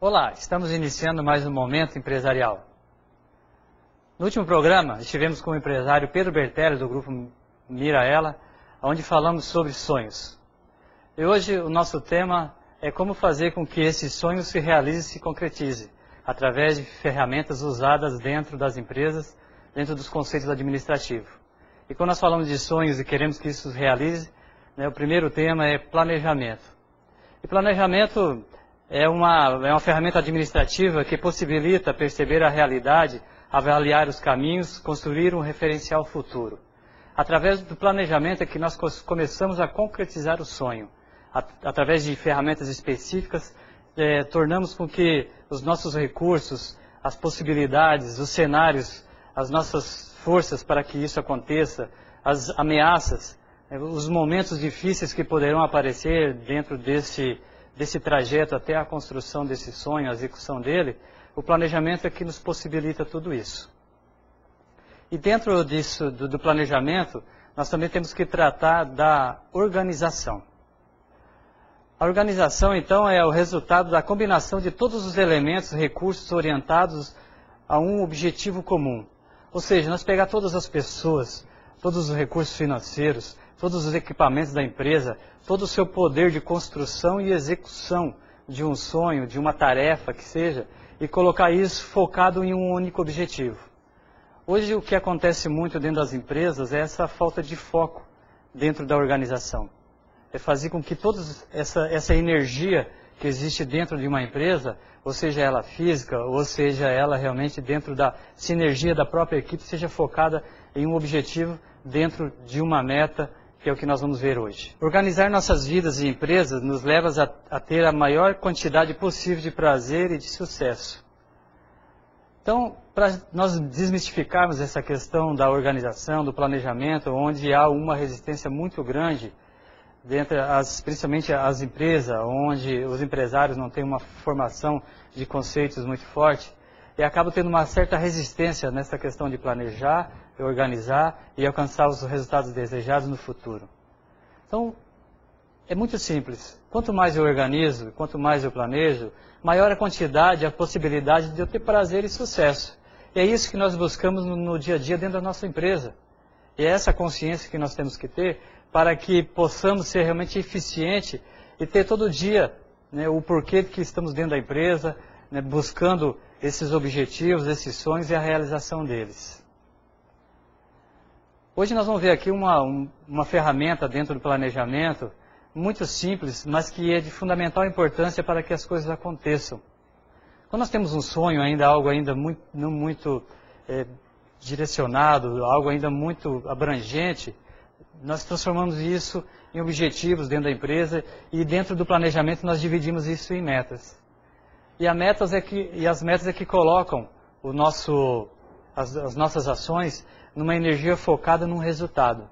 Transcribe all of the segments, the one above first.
Olá, estamos iniciando mais um Momento Empresarial. No último programa, estivemos com o empresário Pedro Bertelli, do grupo Miraela, onde falamos sobre sonhos. E hoje o nosso tema é como fazer com que esses sonhos se realizem e se concretizem, através de ferramentas usadas dentro das empresas, dentro dos conceitos administrativos. E quando nós falamos de sonhos e queremos que isso se realize, o primeiro tema é planejamento. E planejamento é uma ferramenta administrativa que possibilita perceber a realidade, avaliar os caminhos, construir um referencial futuro. Através do planejamento é que nós começamos a concretizar o sonho. Através de ferramentas específicas, tornamos com que os nossos recursos, as possibilidades, os cenários, as nossas forças para que isso aconteça, as ameaças, os momentos difíceis que poderão aparecer dentro desse trajeto até a construção desse sonho, a execução dele, o planejamento é que nos possibilita tudo isso. E dentro disso, do planejamento, nós também temos que tratar da organização. A organização, então, é o resultado da combinação de todos os elementos, recursos orientados a um objetivo comum. Ou seja, nós pegar todas as pessoas, todos os recursos financeiros, todos os equipamentos da empresa, todo o seu poder de construção e execução de um sonho, de uma tarefa que seja, e colocar isso focado em um único objetivo. Hoje o que acontece muito dentro das empresas é essa falta de foco dentro da organização. É fazer com que toda essa energia que existe dentro de uma empresa, ou seja ela física, ou seja ela realmente dentro da sinergia da própria equipe, seja focada em um objetivo dentro de uma meta, que é o que nós vamos ver hoje. Organizar nossas vidas e empresas nos leva a ter a maior quantidade possível de prazer e de sucesso. Então, para nós desmistificarmos essa questão da organização, do planejamento, onde há uma resistência muito grande, principalmente as empresas, onde os empresários não têm uma formação de conceitos muito forte, e acabam tendo uma certa resistência nessa questão de planejar, organizar e alcançar os resultados desejados no futuro. Então, é muito simples. Quanto mais eu organizo, quanto mais eu planejo, maior a quantidade, a possibilidade de eu ter prazer e sucesso. E é isso que nós buscamos no dia a dia dentro da nossa empresa. E é essa consciência que nós temos que ter para que possamos ser realmente eficientes e ter todo dia o porquê que estamos dentro da empresa, buscando esses objetivos, esses sonhos e a realização deles. Hoje nós vamos ver aqui uma ferramenta dentro do planejamento, muito simples, mas que é de fundamental importância para que as coisas aconteçam. Quando nós temos um sonho, algo ainda não muito direcionado, algo ainda muito abrangente, nós transformamos isso em objetivos dentro da empresa e dentro do planejamento nós dividimos isso em metas. E as metas é que colocam as nossas ações numa energia focada num resultado.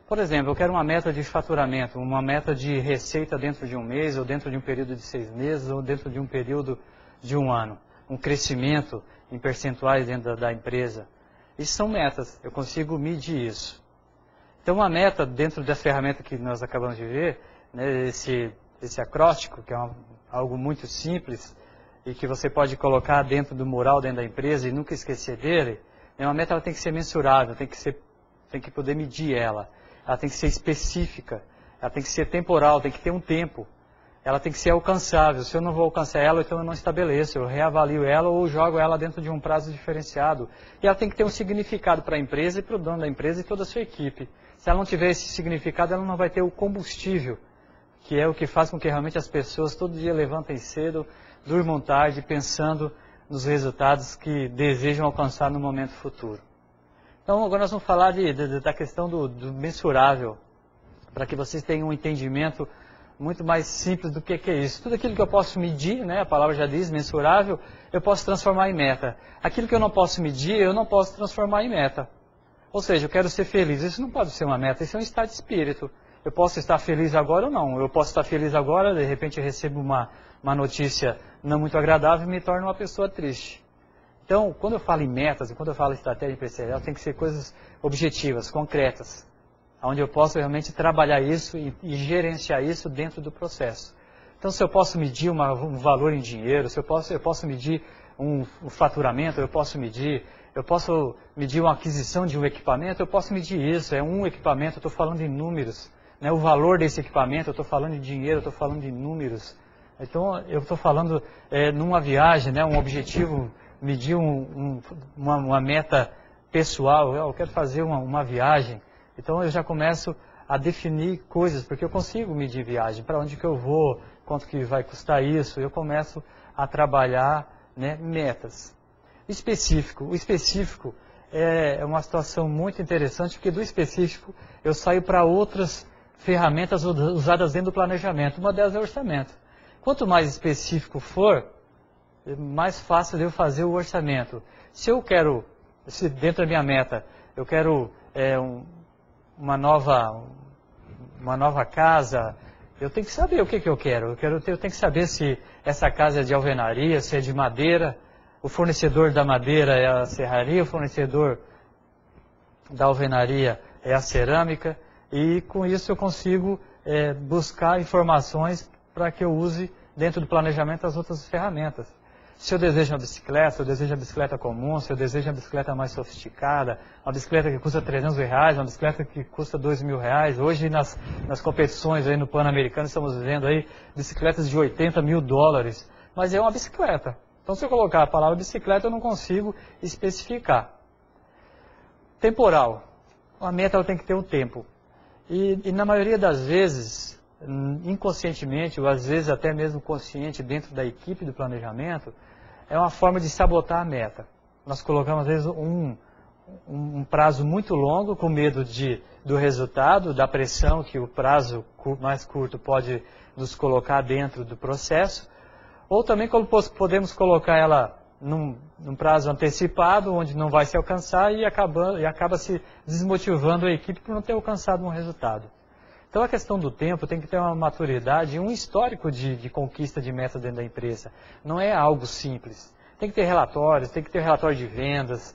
Por exemplo, eu quero uma meta de faturamento, uma meta de receita dentro de um mês, ou dentro de um período de 6 meses, ou dentro de um período de um ano. Um crescimento em percentuais dentro da empresa. Isso são metas, eu consigo medir isso. Então uma meta dentro da ferramenta que nós acabamos de ver, esse acróstico, que é algo muito simples, e que você pode colocar dentro do mural dentro da empresa e nunca esquecer dele, uma meta ela tem que ser mensurável, tem que poder medir ela tem que ser específica, ela tem que ser temporal, tem que ter um tempo, ela tem que ser alcançável. Se eu não vou alcançar ela, então eu não estabeleço, eu reavalio ela ou jogo ela dentro de um prazo diferenciado. E ela tem que ter um significado para a empresa e para o dono da empresa e toda a sua equipe. Se ela não tiver esse significado, ela não vai ter o combustível, que é o que faz com que realmente as pessoas todo dia levantem cedo, durmam tarde, pensando nos resultados que desejam alcançar no momento futuro. Então agora nós vamos falar da questão do mensurável, para que vocês tenham um entendimento muito mais simples do que é isso. Tudo aquilo que eu posso medir, a palavra já diz, mensurável, eu posso transformar em meta. Aquilo que eu não posso medir, eu não posso transformar em meta. Ou seja, eu quero ser feliz, isso não pode ser uma meta, isso é um estado de espírito. Eu posso estar feliz agora ou não, eu posso estar feliz agora, de repente eu recebo uma notícia não muito agradável e me torno uma pessoa triste. Então, quando eu falo em metas e quando eu falo em estratégia empresarial, tem que ser coisas objetivas, concretas, onde eu posso realmente trabalhar isso e gerenciar isso dentro do processo. Então, se eu posso medir um valor em dinheiro, se eu posso medir um faturamento, eu posso medir uma aquisição de um equipamento, eu posso medir isso. É um equipamento, eu estou falando em números. Né? O valor desse equipamento, eu estou falando em dinheiro, eu estou falando de números. Então, eu estou falando numa viagem, né, um objetivo, medir uma meta pessoal. Eu quero fazer uma viagem. Então, eu já começo a definir coisas, porque eu consigo medir viagem. Para onde que eu vou, quanto que vai custar isso. Eu começo a trabalhar, né, metas. O específico é uma situação muito interessante, porque do específico eu saio para outras ferramentas usadas dentro do planejamento. Uma delas é o orçamento. Quanto mais específico for, mais fácil de eu fazer o orçamento. Se dentro da minha meta, eu quero uma nova casa, eu tenho que saber o que eu quero. Eu tenho que saber se essa casa é de alvenaria, se é de madeira. O fornecedor da madeira é a serraria, o fornecedor da alvenaria é a cerâmica. E com isso eu consigo buscar informações para que eu use dentro do planejamento as outras ferramentas. Se eu desejo uma bicicleta, se eu desejo uma bicicleta comum, se eu desejo uma bicicleta mais sofisticada, uma bicicleta que custa R$300, uma bicicleta que custa R$2.000. Hoje nas competições aí no Pan-Americano estamos vendo aí bicicletas de $80 mil. Mas é uma bicicleta. Então se eu colocar a palavra bicicleta eu não consigo especificar. Temporal. A meta ela tem que ter um tempo. E na maioria das vezes, inconscientemente, ou às vezes até mesmo consciente dentro da equipe do planejamento, é uma forma de sabotar a meta. Nós colocamos às vezes um prazo muito longo com medo do resultado, da pressão que o prazo mais curto pode nos colocar dentro do processo, ou também podemos colocar ela num prazo antecipado, onde não vai se alcançar e acaba se desmotivando a equipe por não ter alcançado um resultado. Então a questão do tempo tem que ter uma maturidade e um histórico de conquista de metas dentro da empresa. Não é algo simples. Tem que ter relatórios, tem que ter relatório de vendas,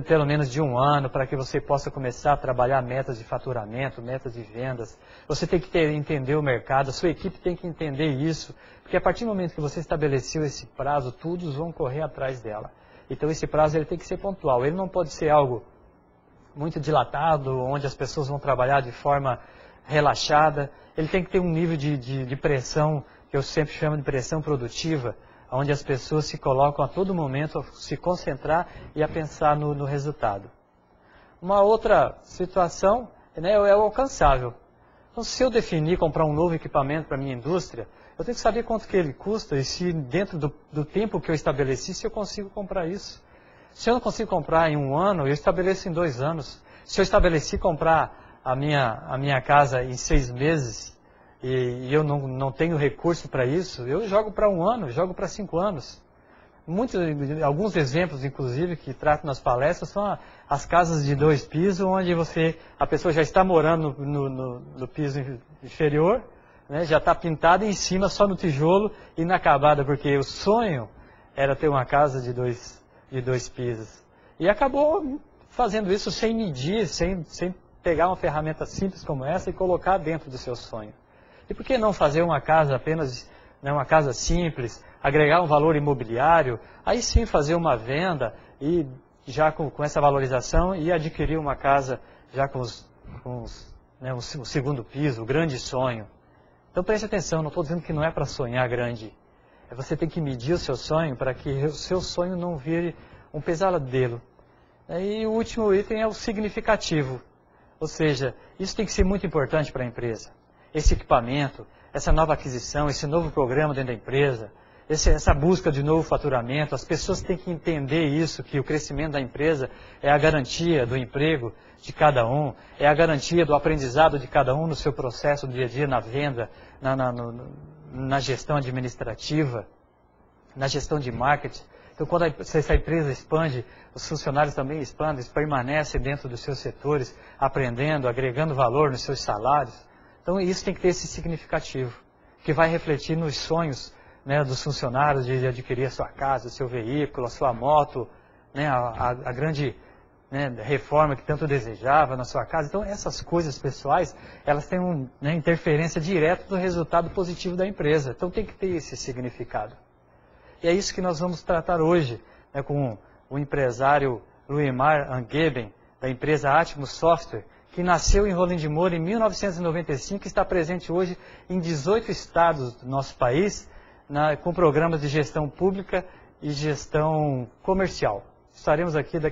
pelo menos de 1 ano, para que você possa começar a trabalhar metas de faturamento, metas de vendas. Você tem que entender o mercado, a sua equipe tem que entender isso, porque a partir do momento que você estabeleceu esse prazo, todos vão correr atrás dela. Então esse prazo ele tem que ser pontual, ele não pode ser algo muito dilatado, onde as pessoas vão trabalhar de forma relaxada. Ele tem que ter um nível de pressão, que eu sempre chamo de pressão produtiva, onde as pessoas se colocam a todo momento a se concentrar e a pensar no resultado. Uma outra situação, né, é o alcançável. Então, se eu definir comprar um novo equipamento para a minha indústria, eu tenho que saber quanto que ele custa e se dentro do tempo que eu estabeleci, se eu consigo comprar isso. Se eu não consigo comprar em 1 ano, eu estabeleço em 2 anos. Se eu estabeleci comprar a minha casa em 6 meses, e eu não tenho recurso para isso, eu jogo para 1 ano, jogo para 5 anos. Alguns exemplos, inclusive, que trato nas palestras, são as casas de 2 pisos, onde a pessoa já está morando no piso inferior, né, já está pintada em cima só no tijolo, inacabada, porque o sonho era ter uma casa de dois pisos. E acabou fazendo isso sem medir, sem pegar uma ferramenta simples como essa e colocar dentro do seu sonho. E por que não fazer uma casa apenas, né, uma casa simples, agregar um valor imobiliário, aí sim fazer uma venda e já com essa valorização e adquirir uma casa já com o segundo piso, o grande sonho. Então preste atenção, não estou dizendo que não é para sonhar grande. Você tem que medir o seu sonho para que o seu sonho não vire um pesadelo. E o último item é o significativo. Ou seja, isso tem que ser muito importante para a empresa. Esse equipamento, essa nova aquisição, esse novo programa dentro da empresa, essa busca de novo faturamento, as pessoas têm que entender isso, que o crescimento da empresa é a garantia do emprego de cada um, é a garantia do aprendizado de cada um no seu processo do dia a dia, na venda, na gestão administrativa, na gestão de marketing. Então, quando essa empresa expande, os funcionários também expandem, permanecem dentro dos seus setores, aprendendo, agregando valor nos seus salários. Então, isso tem que ter esse significativo, que vai refletir nos sonhos, né, dos funcionários de adquirir a sua casa, o seu veículo, a sua moto, né, a grande né, reforma que tanto desejava na sua casa. Então, essas coisas pessoais, elas têm uma interferência direta no resultado positivo da empresa. Então, tem que ter esse significado. E é isso que nós vamos tratar hoje, né, com o empresário Luimar Angeben, da empresa Atmos Software, que nasceu em Rolim de Moura em 1995 e está presente hoje em 18 estados do nosso país, com programas de gestão pública e gestão comercial. Estaremos aqui daqui a